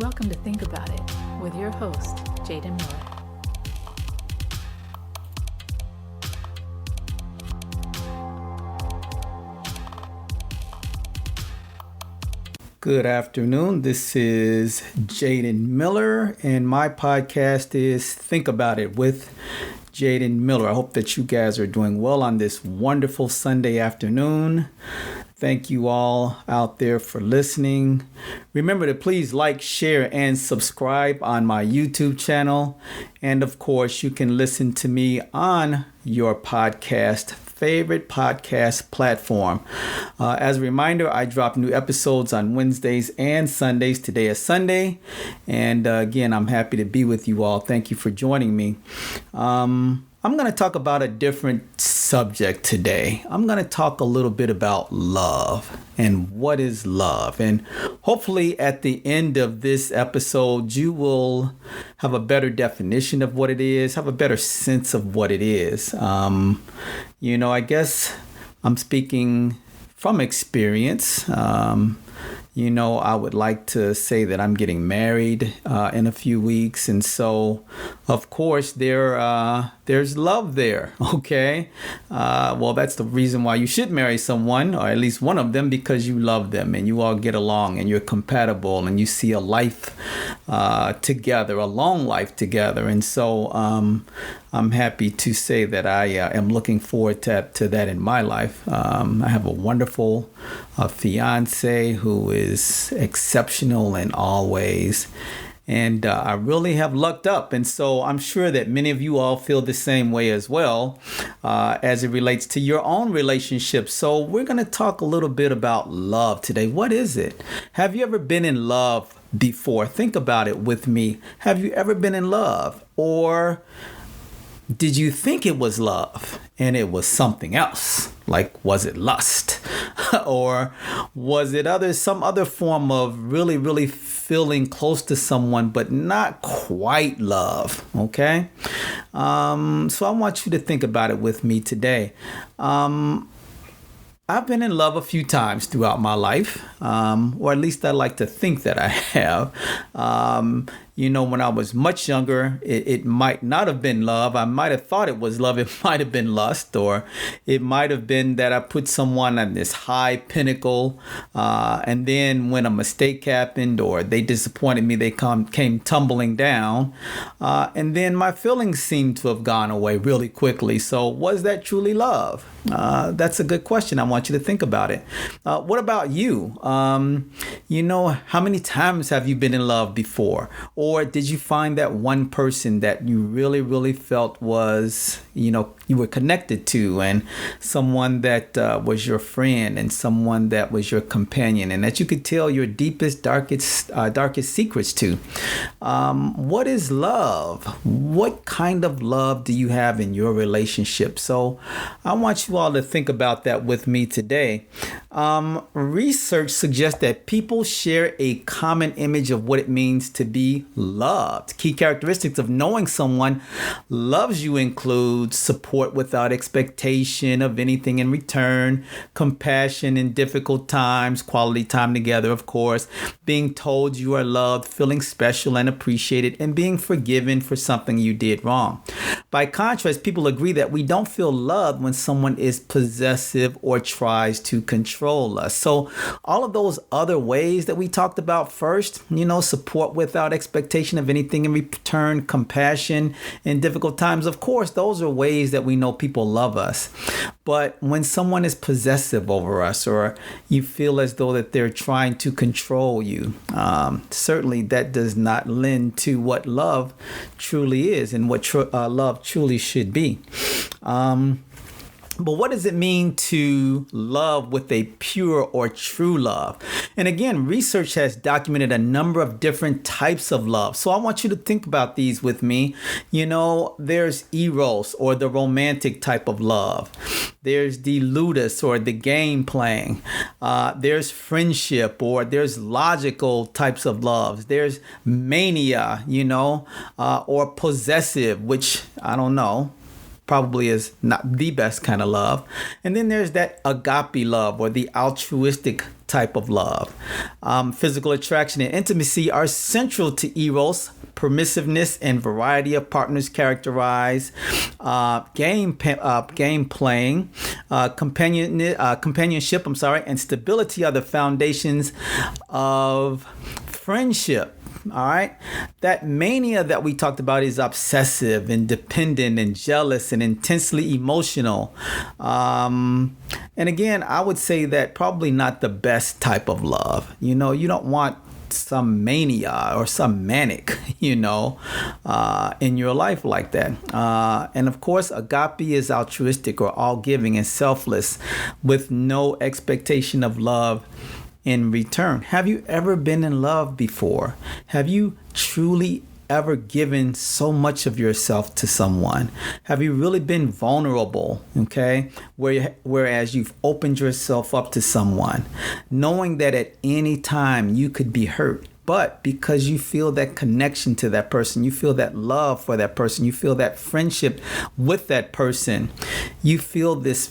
Welcome to Think About It with your host, Jaden Miller. Good afternoon. This is Jaden Miller, and my podcast is Think About It with Jaden Miller. I hope that you guys are doing well on this wonderful Sunday afternoon. Thank you all out there for listening. Remember to please like, share, and subscribe on my YouTube channel. And of course, you can listen to me on your favorite podcast platform. As a reminder, I drop new episodes on Wednesdays and Sundays. Today is Sunday. And again, I'm happy to be with you all. Thank you for joining me. I'm going to talk about a different subject today. I'm going to talk a little bit about love and what is love. And hopefully at the end of this episode, you will have a better definition of what it is, have a better sense of what it is. I guess I'm speaking from experience. I would like to say that I'm getting married in a few weeks. And so, of course, there's love there. Okay. Well, that's the reason why you should marry someone, or at least one of them, because you love them and you all get along and you're compatible and you see a life together, a long life together. And so I'm happy to say that I am looking forward to that in my life. I have a wonderful fiance who is exceptional in all ways. And I really have lucked up. And so I'm sure that many of you all feel the same way as well as it relates to your own relationships. So we're going to talk a little bit about love today. What is it? Have you ever been in love before? Think about it with me. Have you ever been in love? Or did you think it was love and it was something else? Like, was it lust? Or was it some other form of really, really feeling close to someone, but not quite love? Okay. So I want you to think about it with me today. I've been in love a few times throughout my life, or at least I like to think that I have. When I was much younger, it might not have been love. I might have thought it was love. It might have been lust, or it might have been that I put someone on this high pinnacle. And then when a mistake happened or they disappointed me, they came tumbling down. And then my feelings seemed to have gone away really quickly. So was that truly love? That's a good question. I want you to think about it. What about you? How many times have you been in love before? Or did you find that one person that you really, really felt was, you were connected to, and someone that was your friend and someone that was your companion and that you could tell your deepest, darkest secrets to? What is love? What kind of love do you have in your relationship? So I want you all to think about that with me today. Research suggests that people share a common image of what it means to be loved. Key characteristics of knowing someone loves you include support without expectation of anything in return, compassion in difficult times, quality time together, of course, being told you are loved, feeling special and appreciated, and being forgiven for something you did wrong. By contrast, people agree that we don't feel loved when someone is possessive or tries to control us. So all of those other ways that we talked about first, support without expectation of anything in return, compassion in difficult times, of course, those are ways that we know people love us. But when someone is possessive over us, or you feel as though that they're trying to control you, certainly that does not lend to what love truly is and what love truly should be. But what does it mean to love with a pure or true love? And again, research has documented a number of different types of love. So I want you to think about these with me. There's eros, or the romantic type of love. There's the ludus, or the game playing. There's friendship, or there's logical types of loves. There's mania, or possessive, which I don't know. probably is not the best kind of love. And then there's that agape love, or the altruistic type of love. Physical attraction and intimacy are central to eros. Permissiveness and variety of partners characterize game playing, companionship. And stability are the foundations of friendship. All right. That mania that we talked about is obsessive and dependent and jealous and intensely emotional. And again, I would say that probably not the best type of love. You don't want some mania or some manic, in your life like that. And of course, agape is altruistic or all giving and selfless with no expectation of love in return. Have you ever been in love before? Have you truly ever given so much of yourself to someone? Have you really been vulnerable? Okay. Whereas you've opened yourself up to someone, knowing that at any time you could be hurt, but because you feel that connection to that person, you feel that love for that person, you feel that friendship with that person, you feel this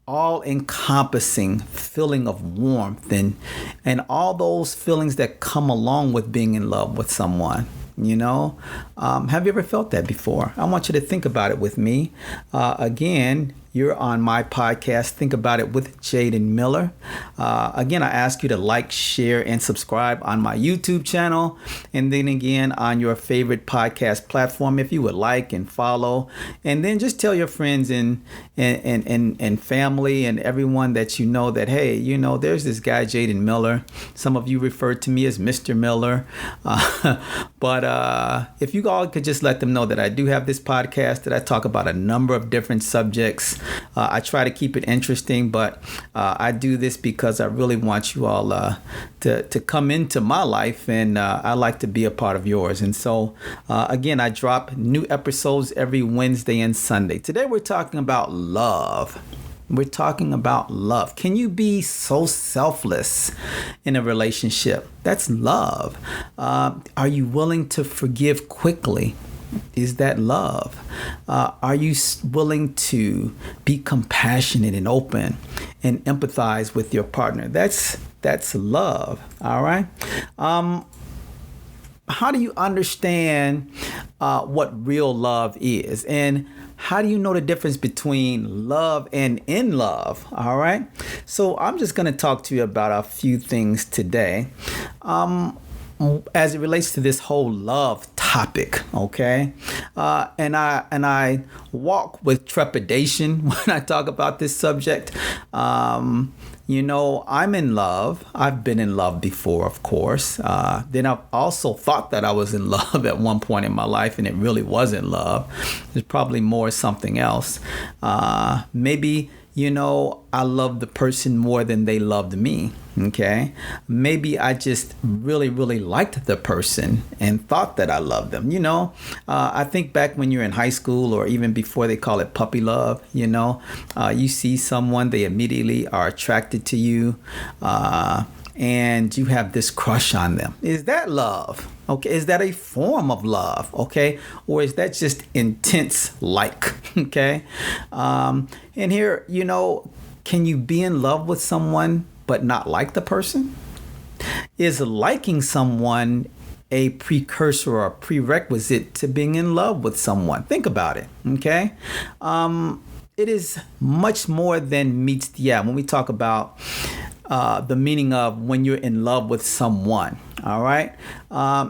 all-encompassing feeling of warmth and all those feelings that come along with being in love with someone. Have you ever felt that before? I want you to think about it with me. Again, you're on my podcast, Think About It with Jaden Miller. Again, I ask you to like, share, and subscribe on my YouTube channel. And then again, on your favorite podcast platform, if you would like and follow. And then just tell your friends and family and everyone that you know that, hey, there's this guy, Jaden Miller. Some of you refer to me as Mr. Miller. But if you all could just let them know that I do have this podcast, that I talk about a number of different subjects. I try to keep it interesting, but I do this because I really want you all to come into my life, and I like to be a part of yours. And so, again, I drop new episodes every Wednesday and Sunday. Today, we're talking about love. We're talking about love. Can you be so selfless in a relationship? That's love. Are you willing to forgive quickly? Is that love? Are you willing to be compassionate and open and empathize with your partner? That's love. All right. How do you understand what real love is? And how do you know the difference between love and in love? All right. So I'm just going to talk to you about a few things today. As it relates to this whole love topic, okay? And I walk with trepidation when I talk about this subject. I'm in love. I've been in love before, of course. Then I've also thought that I was in love at one point in my life, and it really wasn't love. It's probably more something else. Maybe I loved the person more than they loved me. Okay. Maybe I just really, really liked the person and thought that I loved them. I think back when you're in high school, or even before, they call it puppy love. You see someone, they immediately are attracted to you. And you have this crush on them. Is that love? Okay. Is that a form of love? Okay. Or is that just intense like? Okay. And here, can you be in love with someone but not like the person? Is liking someone a precursor or a prerequisite to being in love with someone? Think about it. Okay. It is much more than meets the eye when we talk about the meaning of when you're in love with someone. All right.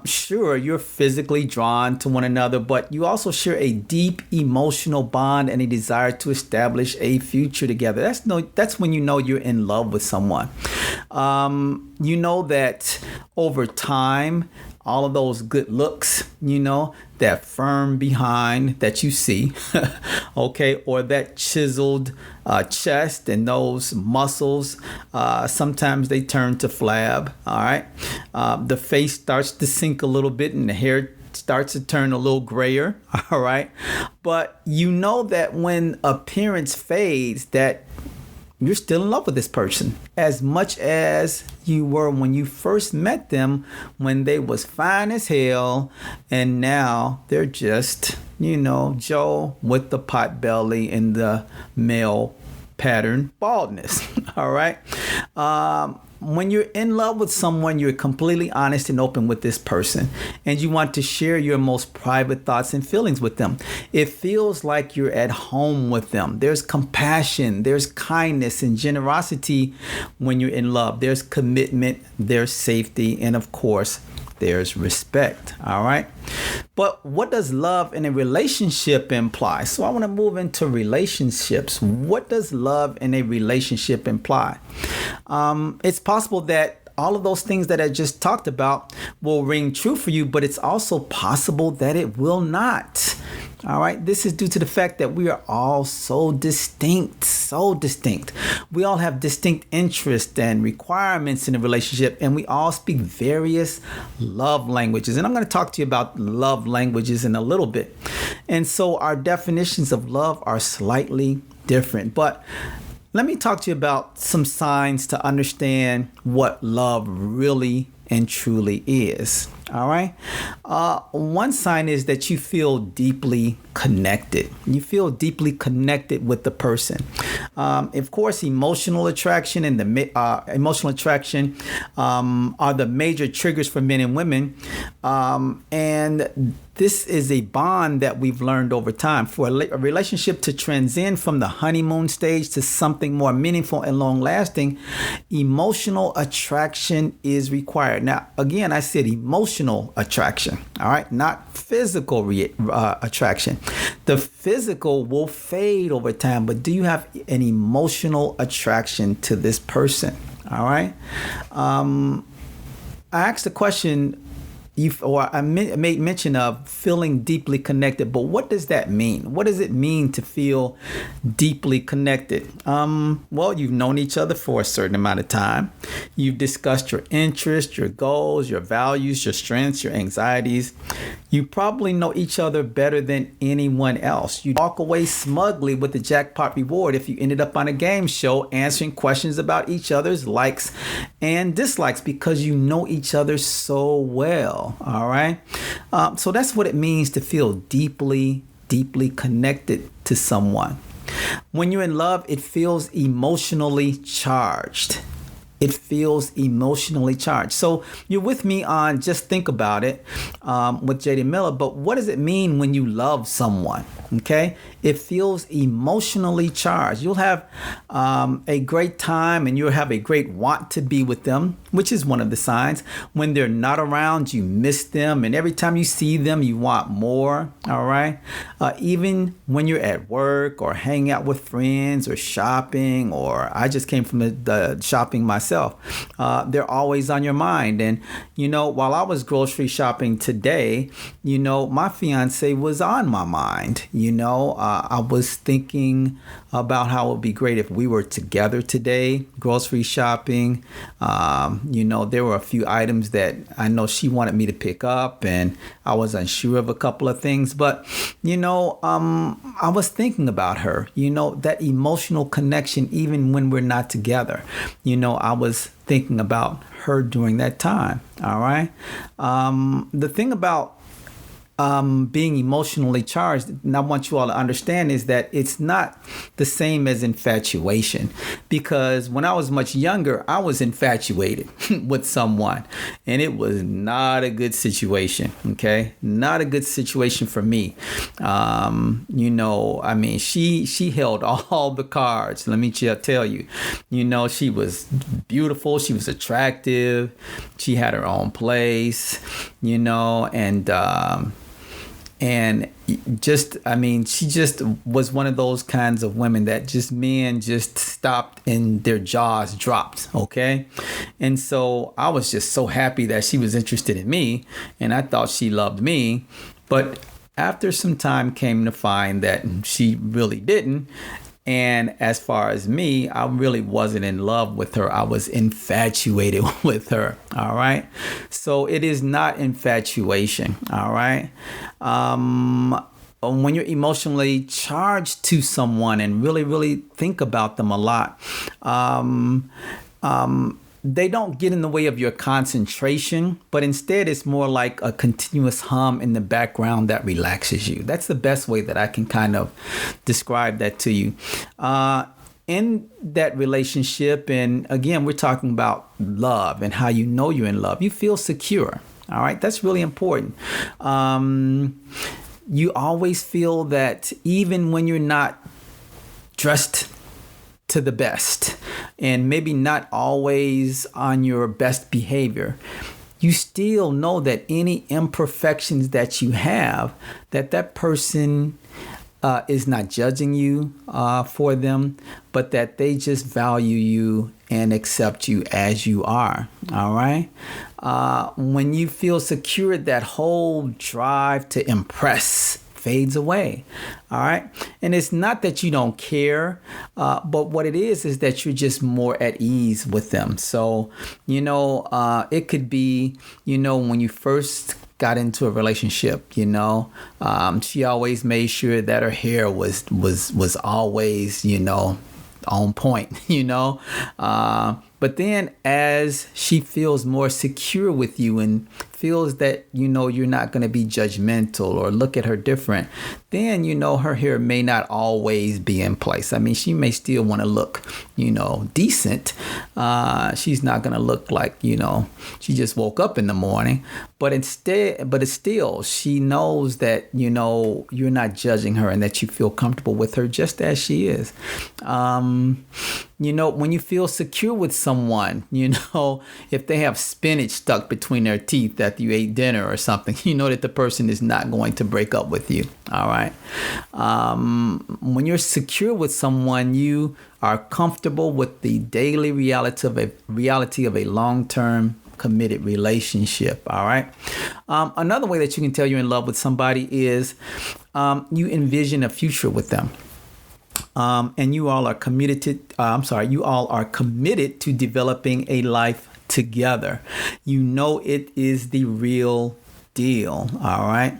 Sure, you're physically drawn to one another, but you also share a deep emotional bond and a desire to establish a future together. That's when you know you're in love with someone. That over time, all of those good looks, that firm behind that you see, okay, or that chiseled chest and those muscles, sometimes they turn to flab, all right? The face starts to sink a little bit and the hair starts to turn a little grayer, all right? But that when appearance fades, that you're still in love with this person as much as you were when you first met them, when they was fine as hell, and now they're just Joe with the pot belly and the male pattern baldness. All right. When you're in love with someone, you're completely honest and open with this person, and you want to share your most private thoughts and feelings with them. It feels like you're at home with them. There's compassion, there's kindness and generosity when you're in love. There's commitment, there's safety, and of course, there's respect. All right. But what does love in a relationship imply? So I want to move into relationships. What does love in a relationship imply? It's possible that all of those things that I just talked about will ring true for you, but it's also possible that it will not. All right. This is due to the fact that we are all so distinct. We all have distinct interests and requirements in a relationship, and we all speak various love languages. And I'm going to talk to you about love languages in a little bit. And so our definitions of love are slightly different. But let me talk to you about some signs to understand what love really and truly is. All right. One sign is that you feel deeply connected. You feel deeply connected with the person. Of course, emotional attraction and are the major triggers for men and women. And this is a bond that we've learned over time. For a relationship to transcend from the honeymoon stage to something more meaningful and long lasting, emotional attraction is required. Now, again, I said emotional attraction, all right, not physical attraction. The physical will fade over time, but do you have an emotional attraction to this person? All right. I asked the question, I made mention of feeling deeply connected, but what does that mean? What does it mean to feel deeply connected? Well, you've known each other for a certain amount of time. You've discussed your interests, your goals, your values, your strengths, your anxieties. You probably know each other better than anyone else. You walk away smugly with the jackpot reward if you ended up on a game show answering questions about each other's likes and dislikes because you know each other so well. All right. So that's what it means to feel deeply, deeply connected to someone. When you're in love, it feels emotionally charged. It feels emotionally charged. So you're with me on Just Think About It with J.D. Miller. But what does it mean when you love someone? Okay, it feels emotionally charged. You'll have a great time and you'll have a great want to be with them, which is one of the signs. When they're not around, you miss them. And every time you see them, you want more. All right. Even when you're at work or hanging out with friends or shopping, or I just came from the shopping myself. They're always on your mind. And, while I was grocery shopping today, my fiance was on my mind. I was thinking about how it would be great if we were together today, grocery shopping. There were a few items that I know she wanted me to pick up, and I was unsure of a couple of things. But, I was thinking about her, that emotional connection, even when we're not together. I was thinking about her during that time. All right. The thing about being emotionally charged, and I want you all to understand, is that it's not the same as infatuation. Because when I was much younger, I was infatuated with someone, and it was not a good situation. Okay, not a good situation for me. She held all the cards. Let me tell you. She was beautiful. She was attractive. She had her own place. She just was one of those kinds of women that men just stopped and their jaws dropped. Okay. And so I was just so happy that she was interested in me, and I thought she loved me. But after some time, came to find that she really didn't. And as far as me, I really wasn't in love with her. I was infatuated with her. All right. So it is not infatuation. All right. When you're emotionally charged to someone and really, really think about them a lot, they don't get in the way of your concentration, but instead it's more like a continuous hum in the background that relaxes you. That's the best way that I can kind of describe that to you. In that relationship, and again, we're talking about love and how you know you're in love. You feel secure. All right. That's really important. You always feel that even when you're not dressed to the best and maybe not always on your best behavior, you still know that any imperfections that you have, that person is not judging you for them, but that they just value you and accept you as you are. All right. When you feel secure, that whole drive to impress fades away. All right. And it's not that you don't care, but what it is that you're just more at ease with them. So, it could be, when you first got into a relationship, she always made sure that her hair was always, on point, but then as she feels more secure with you and feels that, you're not going to be judgmental or look at her different, then, her hair may not always be in place. I mean, she may still want to look, decent. She's not going to look like, she just woke up in the morning, but it's still, she knows that, you're not judging her and that you feel comfortable with her just as she is. When you feel secure with someone, if they have spinach stuck between their teeth after you ate dinner or something, you know that the person is not going to break up with you. All right. When you're secure with someone, you are comfortable with the daily reality of a long-term committed relationship. All right. Another way that you can tell you're in love with somebody is you envision a future with them. And you all are committed to developing a life together. It is the real deal. All right.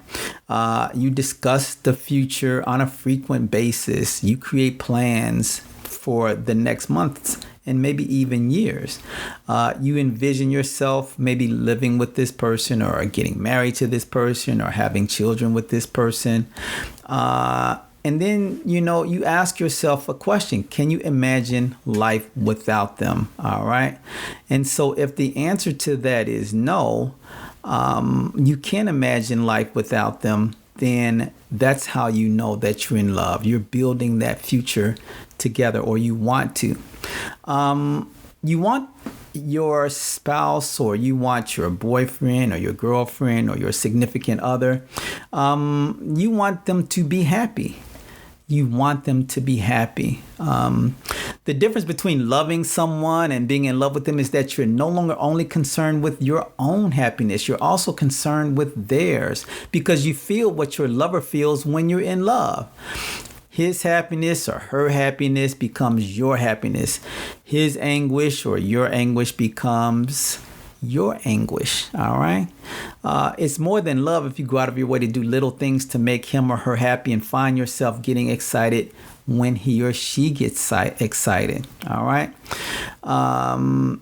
You discuss the future on a frequent basis. You create plans for the next months and maybe even years. You envision yourself maybe living with this person or getting married to this person or having children with this person. And then, you ask yourself a question. Can you imagine life without them? All right. And so if the answer to that is no, you can't imagine life without them, then that's how you know that you're in love. You're building that future together, or you want to. You want your spouse, or you want your boyfriend or your girlfriend or your significant other. You want them to be happy. You want them to be happy. The difference between loving someone and being in love with them is that you're no longer only concerned with your own happiness. You're also concerned with theirs, because you feel what your lover feels when you're in love. His happiness or her happiness becomes your happiness. His anguish or your anguish becomes your anguish. All right. It's more than love if you go out of your way to do little things to make him or her happy and find yourself getting excited when he or she gets excited. All right.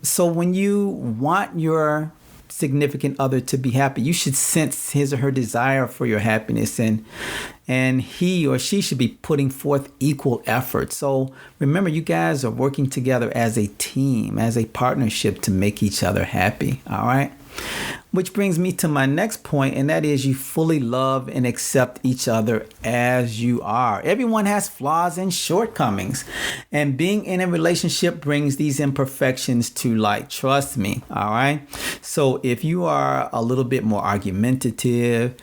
So when you want your significant other to be happy, you should sense his or her desire for your happiness, and he or she should be putting forth equal effort. So remember, you guys are working together as a team, as a partnership to make each other happy. All right. Which brings me to my next point, and that is you fully love and accept each other as you are. Everyone has flaws and shortcomings, and being in a relationship brings these imperfections to light. Trust me. All right. So if you are a little bit more argumentative,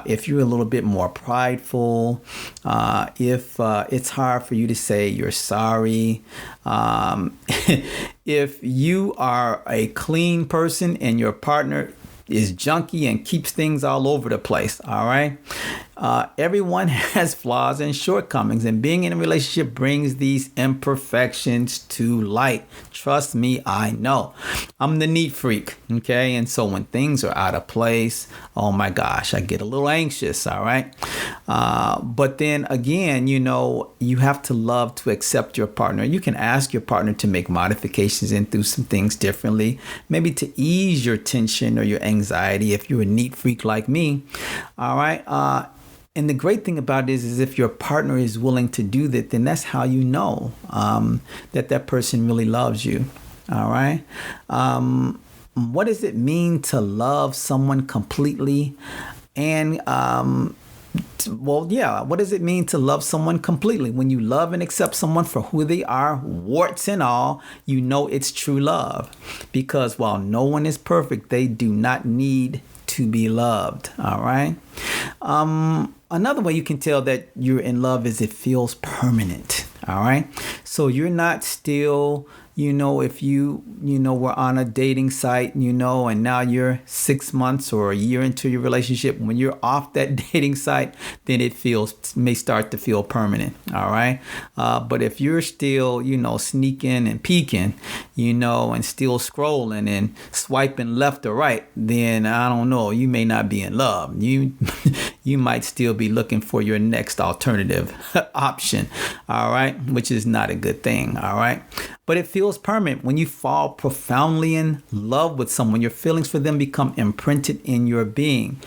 if you're a little bit more prideful, if it's hard for you to say you're sorry, if you are a clean person and your partner is junky and keeps things all over the place. All right. Everyone has flaws and shortcomings, and being in a relationship brings these imperfections to light. Trust me, I know. I'm the neat freak. Okay. And so when things are out of place, oh my gosh, I get a little anxious. All right. But then again, you have to love to accept your partner. You can ask your partner to make modifications and do some things differently, maybe to ease your tension or your anxiety if you're a neat freak like me. All right. And the great thing about it is if your partner is willing to do that, then that's how you know that person really loves you. All right. What does it mean to love someone completely? And what does it mean to love someone completely? When you love and accept someone for who they are, warts and all, you know it's true love. Because while no one is perfect, they do not need to be loved. All right. Another way you can tell that you're in love is it feels permanent. All right. So you're not still, if you were on a dating site, and now you're 6 months or a year into your relationship, when you're off that dating site, then it may start to feel permanent. All right. But if you're still, sneaking and peeking, and still scrolling and swiping left or right, then I don't know, you may not be in love. You might still be looking for your next alternative option. All right. Which is not a good thing. All right. But it feels permanent when you fall profoundly in love with someone. Your feelings for them become imprinted in your being.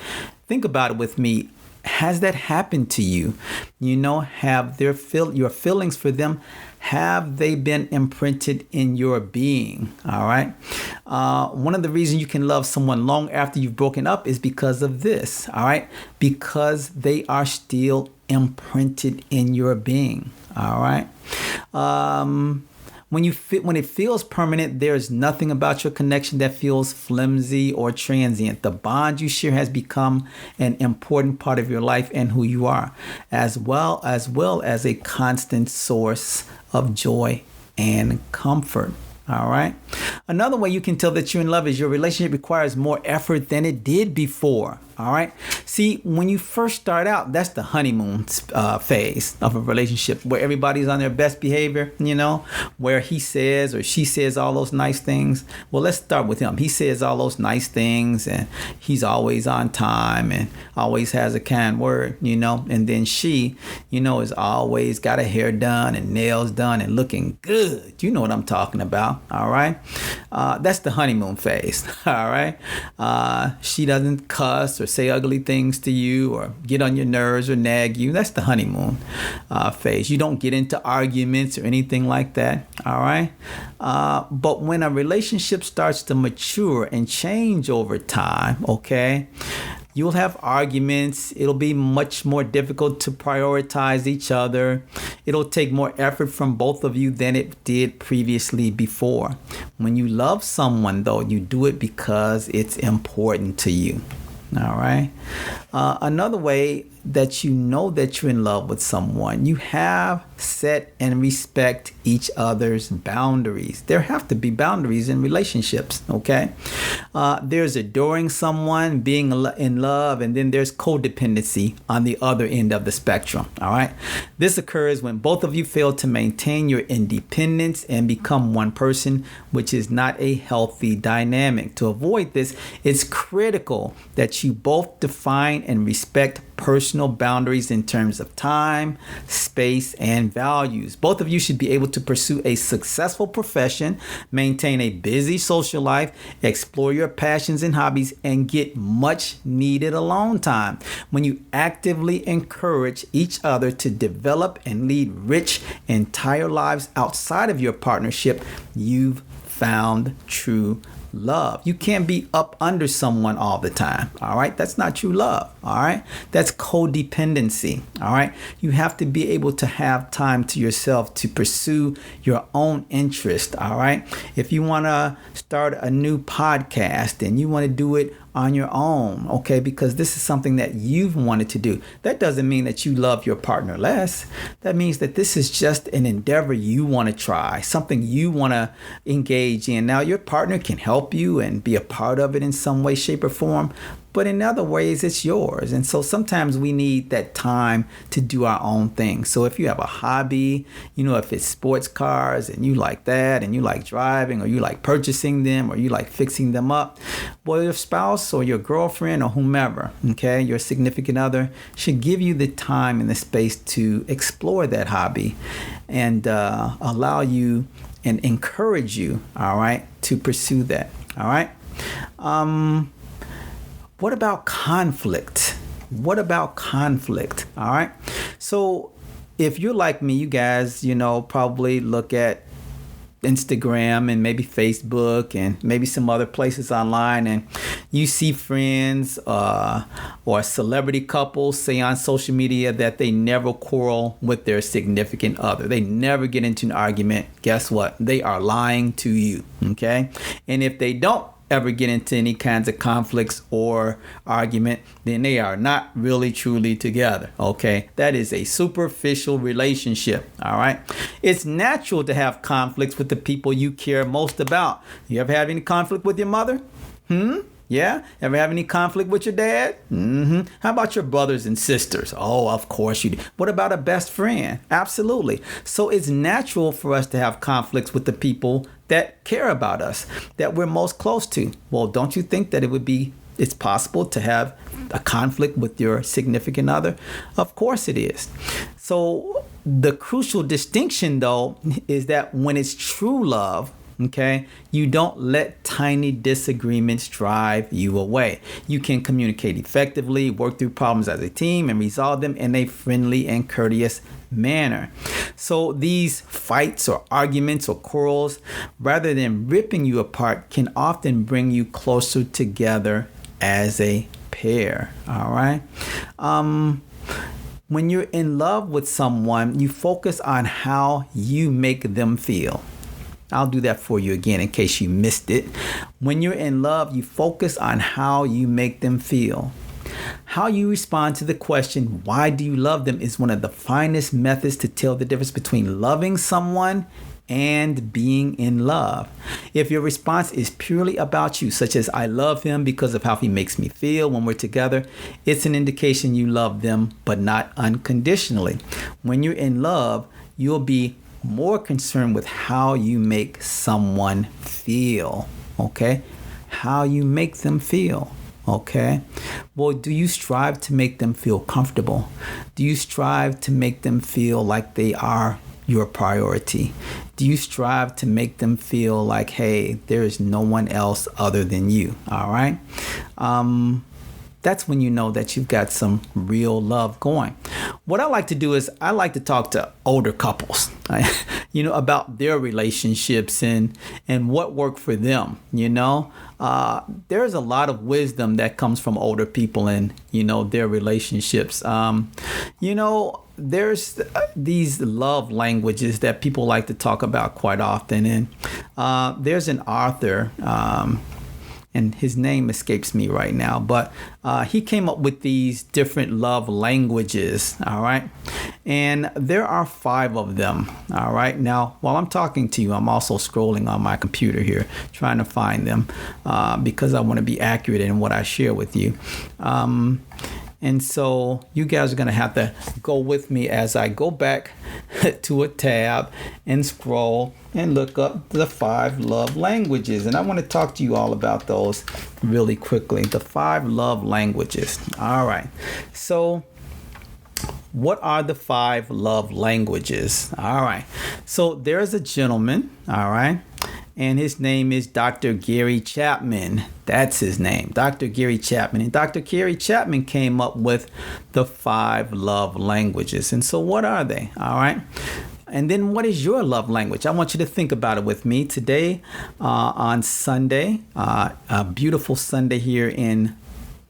Think about it with me. Has that happened to you? Have your feelings for them, have they been imprinted in your being? All right. One of the reasons you can love someone long after you've broken up is because of this. All right. Because they are still imprinted in your being. All right. When it feels permanent, there's nothing about your connection that feels flimsy or transient. The bond you share has become an important part of your life and who you are, as well as a constant source of joy and comfort. All right. Another way you can tell that you're in love is your relationship requires more effort than it did before. All right. See, when you first start out, that's the honeymoon phase of a relationship where everybody's on their best behavior, where he says or she says all those nice things. Well, let's start with him. He says all those nice things and he's always on time and always has a kind word, and then she, is always got her hair done and nails done and looking good. You know what I'm talking about. All right. That's the honeymoon phase. All right. She doesn't cuss or say ugly things to you or get on your nerves or nag you. That's the honeymoon phase. You don't get into arguments or anything like that. All right. But when a relationship starts to mature and change over time, okay, you'll have arguments. It'll be much more difficult to prioritize each other. It'll take more effort from both of you than it did previously before. When you love someone, though, you do it because it's important to you. All right. Another way that you know that you're in love with someone, you have set and respect each other's boundaries. There have to be boundaries in relationships. Okay. There's adoring someone, being in love, and then there's codependency on the other end of the spectrum. All right. This occurs when both of you fail to maintain your independence and become one person, which is not a healthy dynamic. To avoid this, it's critical that you both define and respect personal boundaries in terms of time, space, and values. Both of you should be able to pursue a successful profession, maintain a busy social life, explore your passions and hobbies, and get much needed alone time. When you actively encourage each other to develop and lead rich, entire lives outside of your partnership, you've found true love. You can't be up under someone all the time. All right. That's not true love. All right. That's codependency. All right. You have to be able to have time to yourself to pursue your own interest. All right. If you want to start a new podcast and you want to do it on your own, okay, because this is something that you've wanted to do. That doesn't mean that you love your partner less. That means that this is just an endeavor you want to try, something you want to engage in. Now, your partner can help you and be a part of it in some way, shape, or form, but in other ways it's yours. And so sometimes we need that time to do our own thing. So if you have a hobby, if it's sports cars and you like that, and you like driving, or you like purchasing them, or you like fixing them up, well, your spouse or your girlfriend or whomever, okay, your significant other should give you the time and the space to explore that hobby and allow you and encourage you, all right, to pursue that, all right? What about conflict? All right? So if you're like me, you guys, probably look at Instagram and maybe Facebook and maybe some other places online, and you see friends or celebrity couples say on social media that they never quarrel with their significant other. They never get into an argument. Guess what? They are lying to you, okay? And if they don't ever get into any kinds of conflicts or argument, then they are not really truly together, okay? That is a superficial relationship, all right? It's natural to have conflicts with the people you care most about. You ever have any conflict with your mother? Yeah? Ever have any conflict with your dad? How about your brothers and sisters? Oh, of course you do. What about a best friend? Absolutely. So it's natural for us to have conflicts with the people that care about us, that we're most close to. Well, don't you think that it's possible to have a conflict with your significant other? Of course it is. So the crucial distinction, though, is that when it's true love, okay, you don't let tiny disagreements drive you away. You can communicate effectively, work through problems as a team, and resolve them in a friendly and courteous manner. So these fights or arguments or quarrels, rather than ripping you apart, can often bring you closer together as a pair. All right. When you're in love with someone, you focus on how you make them feel. I'll do that for you again in case you missed it. When you're in love, you focus on how you make them feel. How you respond to the question, why do you love them, is one of the finest methods to tell the difference between loving someone and being in love. If your response is purely about you, such as I love him because of how he makes me feel when we're together, it's an indication you love them, but not unconditionally. When you're in love, you'll be more concerned with how you make someone feel, okay? How you make them feel, okay? Well, do you strive to make them feel comfortable? Do you strive to make them feel like they are your priority? Do you strive to make them feel like, hey, there is no one else other than you, all right? That's when you know that you've got some real love going. What I like to do is I like to talk to older couples, about their relationships and what worked for them. There's a lot of wisdom that comes from older people and, their relationships. There's these love languages that people like to talk about quite often. And there's an author, and his name escapes me right now, but he came up with these different love languages, all right? And there are 5 of them, all right? Now, while I'm talking to you, I'm also scrolling on my computer here, trying to find them because I want to be accurate in what I share with you. And so you guys are going to have to go with me as I go back to a tab and scroll and look up the 5 love languages. And I want to talk to you all about those really quickly. The 5 love languages. All right. So what are the 5 love languages? All right. So there's a gentleman, all right, and his name is Dr. Gary Chapman. That's his name, Dr. Gary Chapman. And Dr. Gary Chapman came up with the 5 love languages. And so what are they? All right. And then what is your love language? I want you to think about it with me today on Sunday, a beautiful Sunday here in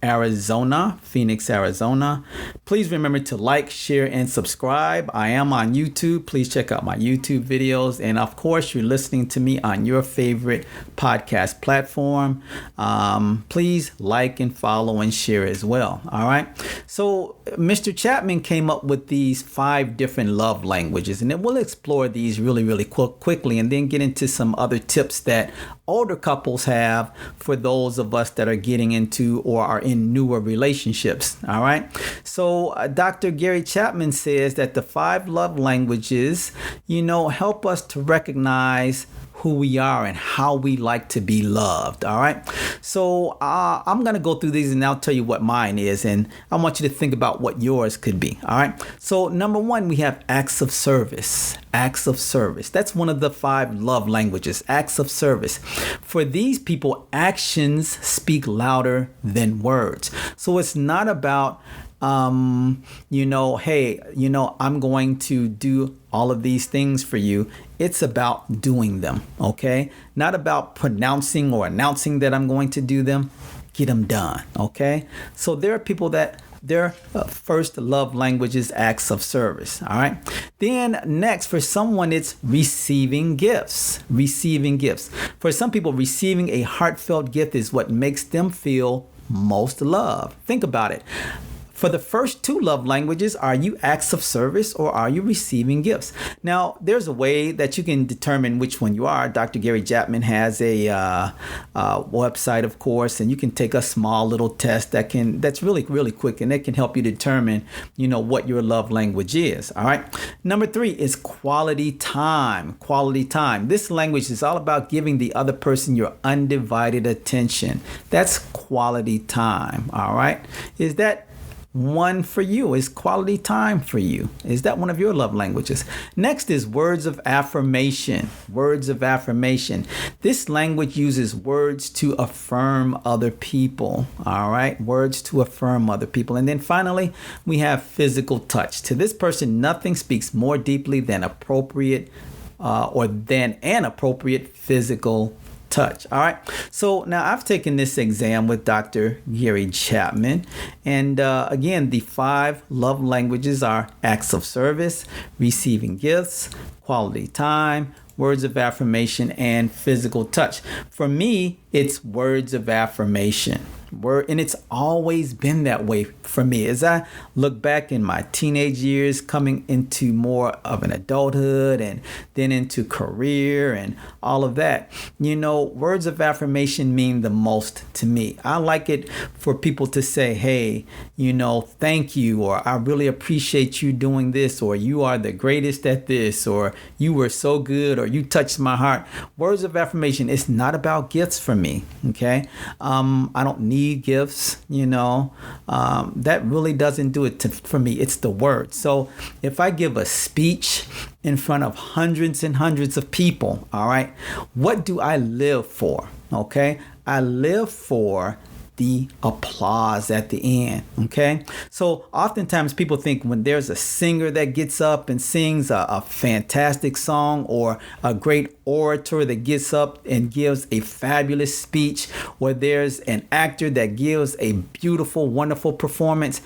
Arizona, Phoenix, Arizona. Please remember to like, share, and subscribe. I am on YouTube. Please check out my YouTube videos. And of course, you're listening to me on your favorite podcast platform. Please like and follow and share as well. All right. So Mr. Chapman came up with these 5 different love languages, and then we'll explore these really, really quickly and then get into some other tips that older couples have for those of us that are getting into or are in newer relationships. All right. So Dr. Gary Chapman says that the 5 love languages, help us to recognize who we are and how we like to be loved. All right. So I'm going to go through these and I'll tell you what mine is. And I want you to think about what yours could be. All right. So number 1, we have acts of service. Acts of service. That's one of the 5 love languages, acts of service. For these people, actions speak louder than words. So it's not about hey, I'm going to do all of these things for you. It's about doing them, okay? Not about pronouncing or announcing that I'm going to do them. Get them done, okay? So there are people that their first love language is acts of service, all right? Then next, for someone, it's receiving gifts. Receiving gifts. For some people, receiving a heartfelt gift is what makes them feel most loved. Think about it. For the first 2 love languages, are you acts of service or are you receiving gifts? Now, there's a way that you can determine which one you are. Dr. Gary Chapman has a website, of course, and you can take a small little test that's really, really quick, and it can help you determine, what your love language is. All right. Number 3 is quality time. Quality time. This language is all about giving the other person your undivided attention. That's quality time. All right. Is that one for you? Is quality time for you? Is that one of your love languages? Next is words of affirmation. Words of affirmation. This language uses words to affirm other people. All right. Words to affirm other people. And then finally, we have physical touch. To this person, nothing speaks more deeply than an appropriate physical touch. All right. So now I've taken this exam with Dr. Gary Chapman. And again, the 5 love languages are acts of service, receiving gifts, quality time, words of affirmation, and physical touch. For me, it's words of affirmation. And it's always been that way for me. As I look back in my teenage years, coming into more of an adulthood and then into career and all of that, words of affirmation mean the most to me. I like it for people to say, hey, thank you, or I really appreciate you doing this, or you are the greatest at this, or you were so good, or you touched my heart. Words of affirmation, it's not about gifts for me. Okay. I don't need gifts, that really doesn't do it for me. It's the word. So if I give a speech in front of hundreds and hundreds of people, all right, what do I live for? Okay. I live for the applause at the end. Okay. So oftentimes people think when there's a singer that gets up and sings a fantastic song, or a great orator that gets up and gives a fabulous speech, or there's an actor that gives a beautiful, wonderful performance,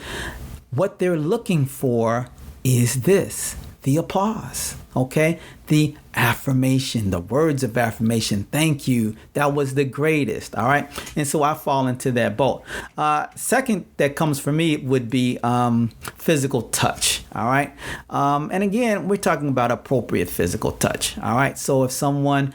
what they're looking for is this, the applause. Okay. The affirmation, the words of affirmation. Thank you. That was the greatest. All right. And so I fall into that boat. Second that comes for me would be physical touch. All right. And again, we're talking about appropriate physical touch. All right. So if someone,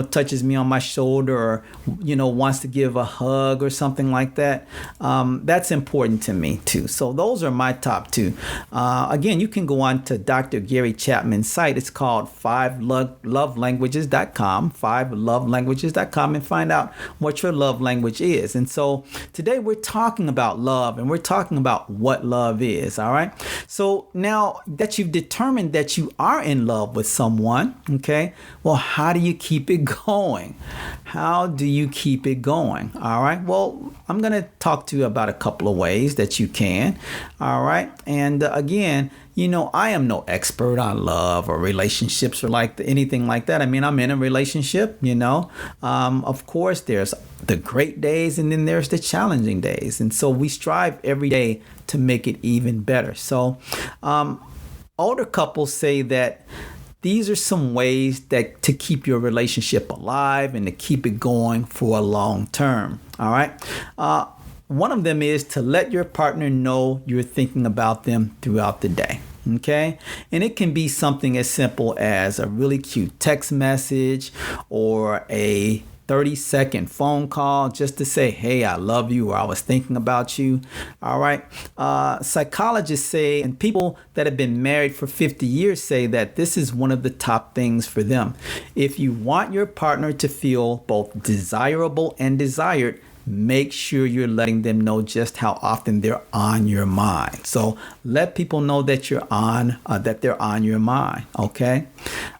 touches me on my shoulder, or, wants to give a hug or something like that, that's important to me too. So those are my top 2. Again, you can go on to Dr. Gary Chapman's site. It's called 5lovelanguages.com, 5lovelanguages.com, and find out what your love language is. And so today we're talking about love, and we're talking about what love is. All right. So now that you've determined that you are in love with someone, okay, well, how do you keep it going? How do you keep it going? All right. Well, I'm going to talk to you about a couple of ways that you can. All right. And again, I am no expert on love or relationships or anything like that. I mean, I'm in a relationship, Of course, there's the great days and then there's the challenging days. And so we strive every day to make it even better. So older couples say that these are some ways that to keep your relationship alive and to keep it going for a long term. All right. One of them is to let your partner know you're thinking about them throughout the day. Okay. And it can be something as simple as a really cute text message, or a 30-second phone call just to say, hey, I love you, or I was thinking about you. All right. Psychologists say, and people that have been married for 50 years say that this is one of the top things for them. If you want your partner to feel both desirable and desired, make sure you're letting them know just how often they're on your mind. So let people know that they're on your mind. Okay.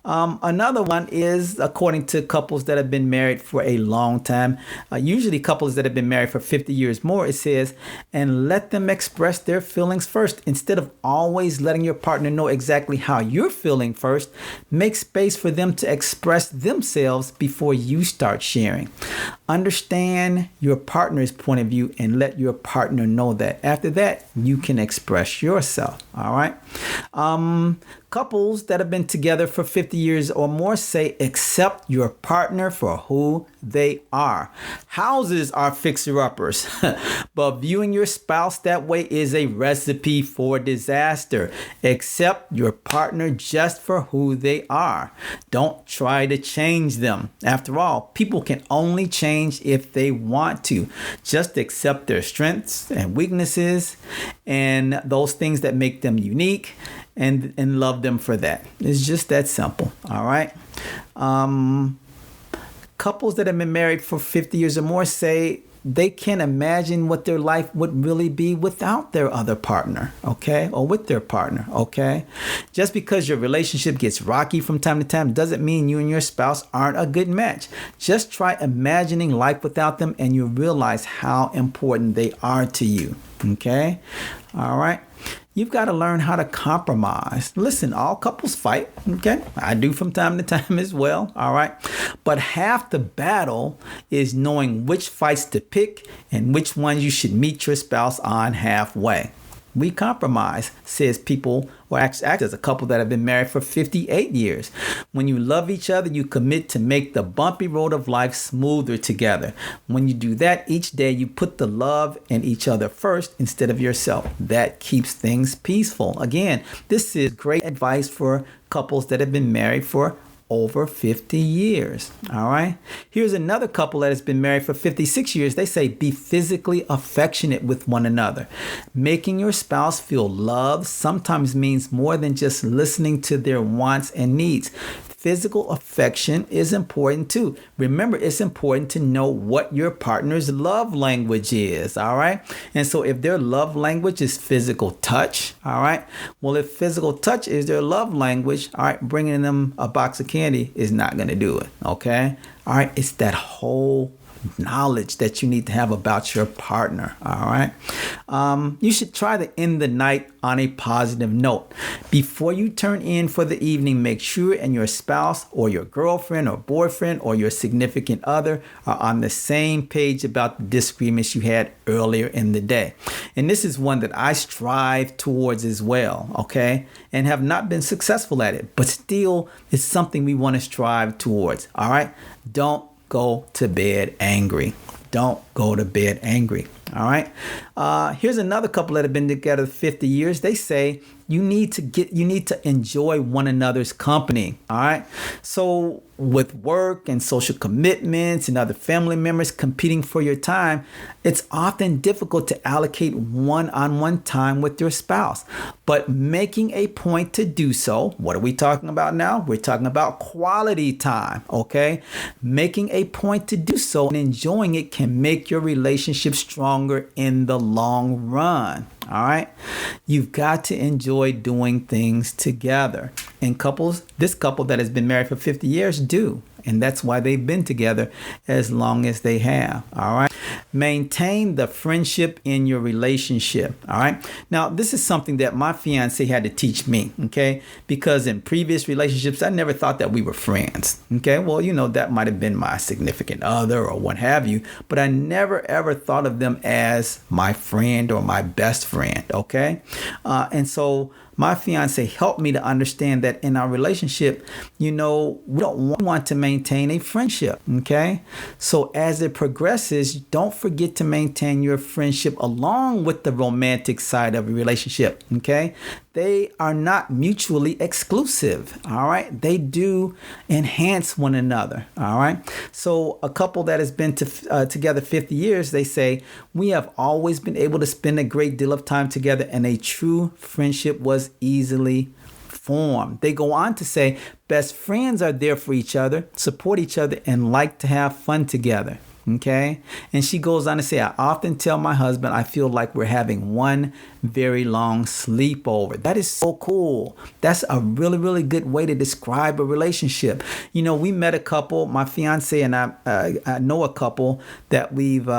Another one is, according to couples that have been married for a long time, usually couples that have been married for 50 years more, it says, and let them express their feelings first. Instead of always letting your partner know exactly how you're feeling first, make space for them to express themselves before you start sharing. Understand your partner's point of view and let your partner know that. After that, you can express yourself. All right. Couples that have been together for 50 years or more say accept your partner for who they are. Houses are fixer-uppers, but viewing your spouse that way is a recipe for disaster. Accept your partner just for who they are. Don't try to change them. After all, people can only change if they want to. Just accept their strengths and weaknesses and those things that make them unique, and love them for that. It's just that simple. All right. Couples that have been married for 50 years or more say they can't imagine what their life would really be without their other partner, okay? Or with their partner, okay? Just because your relationship gets rocky from time to time doesn't mean you and your spouse aren't a good match. Just try imagining life without them and you'll realize how important they are to you, okay? All right. You've got to learn how to compromise. Listen, all couples fight, okay? I do from time to time as well, all right? But half the battle is knowing which fights to pick and which ones you should meet your spouse on halfway. We compromise, says people, or act as a couple that have been married for 58 years. When you love each other, you commit to make the bumpy road of life smoother together. When you do that each day, you put the love in each other first instead of yourself. That keeps things peaceful. Again, this is great advice for couples that have been married for over 50 years. All right. Here's another couple that has been married for 56 years. They say be physically affectionate with one another. Making your spouse feel loved sometimes means more than just listening to their wants and needs. Physical affection is important too. Remember, it's important to know what your partner's love language is. All right. And so if their love language is physical touch, all right. Well, if physical touch is their love language, all right, bringing them a box of candy is not going to do it. Okay. All right. It's that whole knowledge that you need to have about your partner. All right. You should try to end the night on a positive note. Before you turn in for the evening, make sure and your spouse or your girlfriend or boyfriend or your significant other are on the same page about the disagreements you had earlier in the day. And this is one that I strive towards as well. Okay. And have not been successful at it, but still it's something we want to strive towards. All right. Don't go to bed angry. Don't go to bed angry. All right. Here's another couple that have been together 50 years. They say you need to enjoy one another's company. All right. So with work and social commitments and other family members competing for your time, it's often difficult to allocate one-on-one time with your spouse. But making a point to do so, what are we talking about now? We're talking about quality time, okay? Making a point to do so and enjoying it can make your relationship stronger in the long run. All right. You've got to enjoy doing things together. And this couple that has been married for 50 years do. And that's why they've been together as long as they have. All right. Maintain the friendship in your relationship. All right. Now, this is something that my fiance had to teach me. Okay. Because in previous relationships, I never thought that we were friends. Okay. Well, that might have been my significant other or what have you. But I never, ever thought of them as my friend or my best friend. Okay. And so my fiance helped me to understand that in our relationship, we don't want to maintain a friendship. Okay. So as it progresses, don't forget to maintain your friendship along with the romantic side of a relationship. Okay. they are not mutually exclusive. All right. They do enhance one another. All right. So a couple that has been together 50 years, they say, we have always been able to spend a great deal of time together, and a true friendship was easily formed. They go on to say, best friends are there for each other, support each other, and like to have fun together. Okay. And she goes on to say, I often tell my husband I feel like we're having one very long sleepover. That is so cool. That's a really, really good way to describe a relationship. You know, we met a couple, my fiance and I know a couple that we've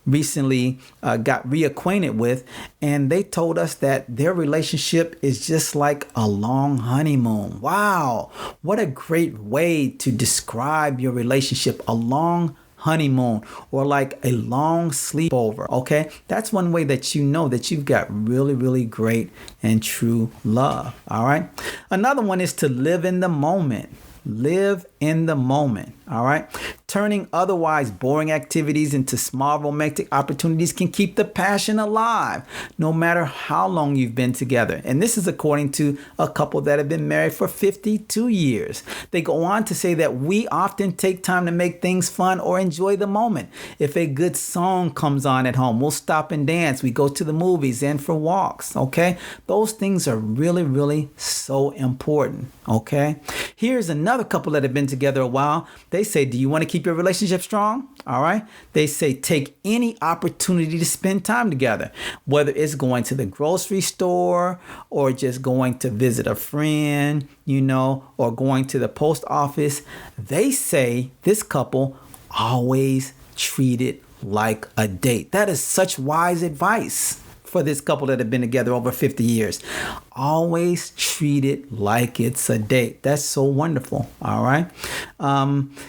recently got reacquainted with, and they told us that their relationship is just like a long honeymoon. Wow, what a great way to describe your relationship, a long honeymoon, or like a long sleepover. Okay, that's one way that you know that you've got really, really great and true love. All right, another one is to live in the moment. Live in the moment. All right. Turning otherwise boring activities into small romantic opportunities can keep the passion alive, no matter how long you've been together. And this is according to a couple that have been married for 52 years. They go on to say that we often take time to make things fun or enjoy the moment. If a good song comes on at home, we'll stop and dance. We go to the movies and for walks. Okay. Those things are really, really so important. Okay. Here's another couple that have been together a while. They say, do you want to keep your relationship strong? All right. They say, take any opportunity to spend time together, whether it's going to the grocery store or just going to visit a friend, you know, or going to the post office. They say this couple always treat it like a date. That is such wise advice for this couple that have been together over 50 years. Always treat it like it's a date. That's so wonderful. All right.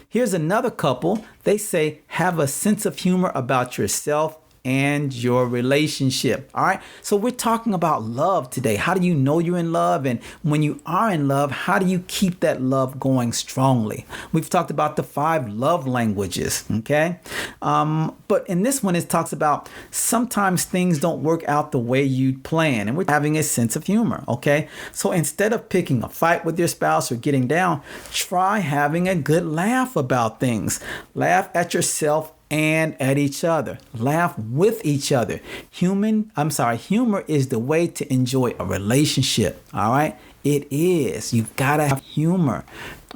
Here's another couple. They say, have a sense of humor about yourself and your relationship. All right. So we're talking about love today. How do you know you're in love? And when you are in love, how do you keep that love going strongly? We've talked about the 5 love languages. Okay. But in this one, it talks about sometimes things don't work out the way you plan, and we're having a sense of humor. Okay. So instead of picking a fight with your spouse or getting down, try having a good laugh about things. Laugh at yourself and at each other. Laugh with each other. Humor is the way to enjoy a relationship. All right. It is. You gotta have humor.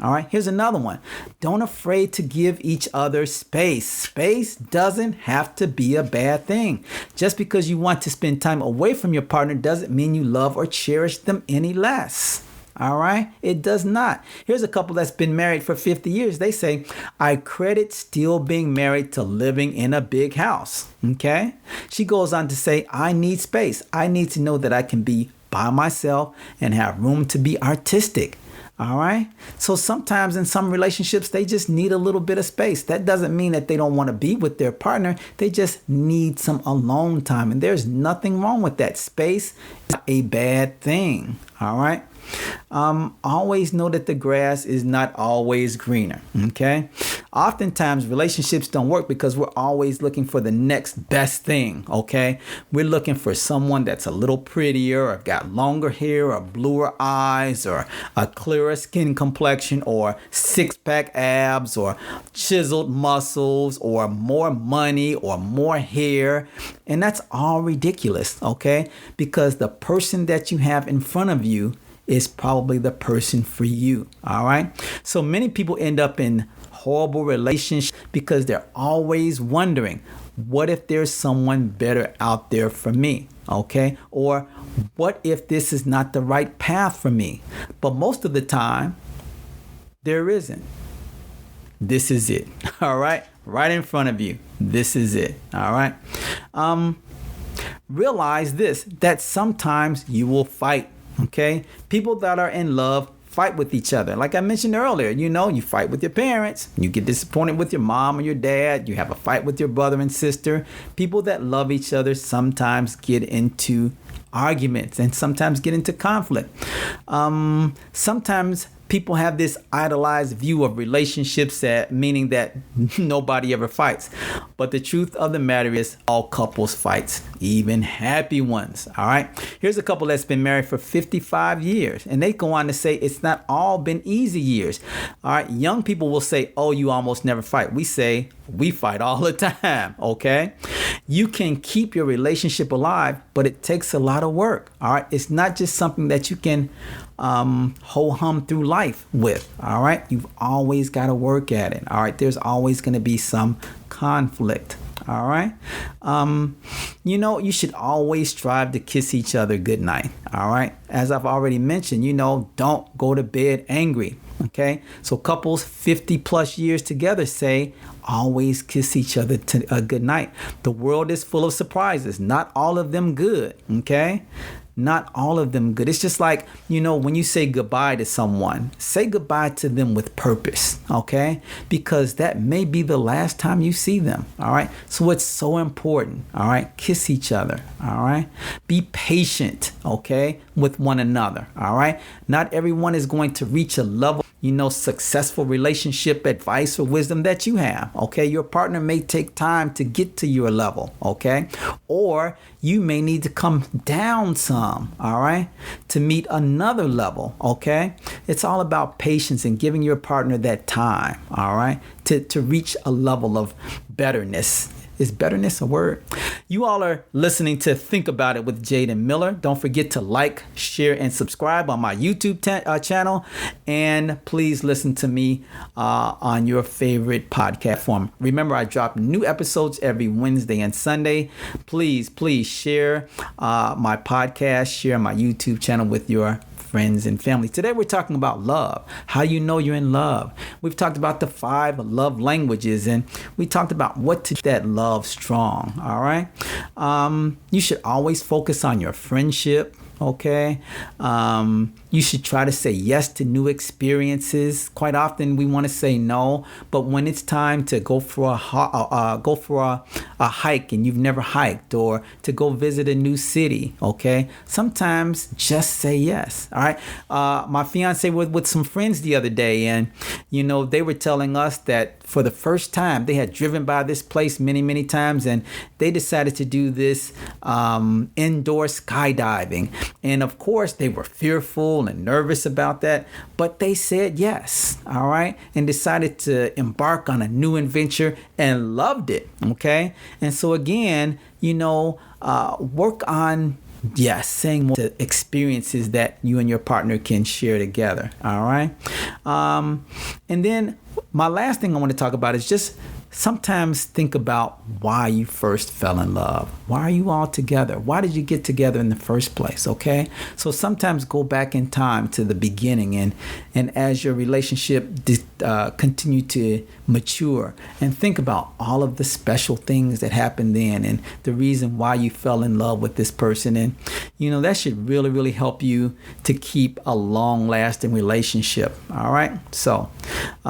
All right. Here's another one. Don't afraid to give each other space. Space doesn't have to be a bad thing. Just because you want to spend time away from your partner doesn't mean you love or cherish them any less. All right. It does not. Here's a couple that's been married for 50 years. They say, I credit still being married to living in a big house. Okay. She goes on to say, I need space. I need to know that I can be by myself and have room to be artistic. All right. So sometimes in some relationships, they just need a little bit of space. That doesn't mean that they don't want to be with their partner. They just need some alone time. And there's nothing wrong with that. Space is a bad thing. All right. Always know that the grass is not always greener. Okay. Oftentimes relationships don't work because we're always looking for the next best thing. Okay. We're looking for someone that's a little prettier, or got longer hair, or bluer eyes, or a clearer skin complexion, or 6-pack abs, or chiseled muscles, or more money, or more hair. And that's all ridiculous. Okay. Because the person that you have in front of you is probably the person for you. All right. So many people end up in horrible relationships because they're always wondering, what if there's someone better out there for me? Okay. Or what if this is not the right path for me? But most of the time, there isn't. This is it. All right. Right in front of you. This is it. All right. Realize this, that sometimes you will fight. Okay. People that are in love fight with each other. Like I mentioned earlier, you fight with your parents. You get disappointed with your mom or your dad. You have a fight with your brother and sister. People that love each other sometimes get into arguments and sometimes get into conflict. Sometimes People have this idolized view of relationships, meaning that nobody ever fights. But the truth of the matter is all couples fight, even happy ones. All right. Here's a couple that's been married for 55 years. And they go on to say it's not all been easy years. All right. Young people will say, oh, you almost never fight. We say we fight all the time. OK, you can keep your relationship alive, but it takes a lot of work. All right. It's not just something that you can ho hum through life with. All right. You've always got to work at it. All right. There's always going to be some conflict. All right. You should always strive to kiss each other goodnight. All right. As I've already mentioned, don't go to bed angry. Okay. So couples 50 plus years together say always kiss each other good night. The world is full of surprises. Not all of them good. Okay. Not all of them good. It's just like, when you say goodbye to someone, say goodbye to them with purpose, okay? Because that may be the last time you see them, all right? So it's so important, all right? Kiss each other, all right? Be patient, okay, with one another, all right? Not everyone is going to reach a level, successful relationship advice or wisdom that you have, okay? Your partner may take time to get to your level, okay? Or you may need to come down some, all right, to meet another level, okay? It's all about patience and giving your partner that time, all right, to reach a level of betterness. Is betterness a word? You all are listening to Think About It with Jaden Miller. Don't forget to like, share, and subscribe on my YouTube channel. And please listen to me on your favorite podcast form. Remember, I drop new episodes every Wednesday and Sunday. Please share my podcast, share my YouTube channel with your friends and family. Today we're talking about love, how you know you're in love. We've talked about the 5 love languages, and we talked about what to that love strong. All right. You should always focus on your friendship. Okay. You should try to say yes to new experiences. Quite often we want to say no, but when it's time to go for a hike and you've never hiked, or to go visit a new city, okay, sometimes just say yes. All right. My fiance was with some friends the other day, and they were telling us that for the first time they had driven by this place many times, and they decided to do this indoor skydiving. And of course they were fearful and nervous about that, but they said yes, all right, and decided to embark on a new adventure and loved it, okay? And so again, work on saying more to experiences that you and your partner can share together, all right? And then my last thing I want to talk about is just sometimes think about why you first fell in love. Why are you all together? Why did you get together in the first place? Okay. So sometimes go back in time to the beginning, and as your relationship continue to mature, and think about all of the special things that happened then and the reason why you fell in love with this person. And, that should really help you to keep a long lasting relationship. All right. So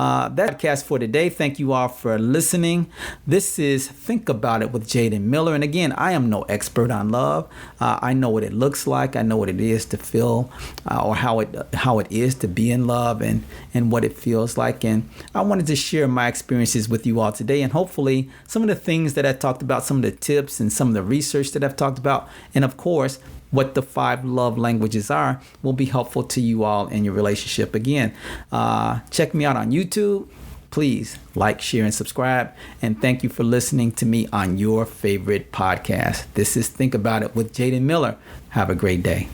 that's the podcast for today. Thank you all for listening. This is Think About It with Jaden Miller. And again, I am no expert on love. I know what it looks like. I know what it is to feel, or how it is to be in love, and what it feels like. And I wanted to share my experiences with you all today, and hopefully some of the things that I talked about, some of the tips and some of the research that I've talked about, and of course what the 5 love languages are, will be helpful to you all in your relationship. Again, check me out on YouTube. Please like, share, and subscribe. And thank you for listening to me on your favorite podcast. This is Think About It with Jaden Miller. Have a great day.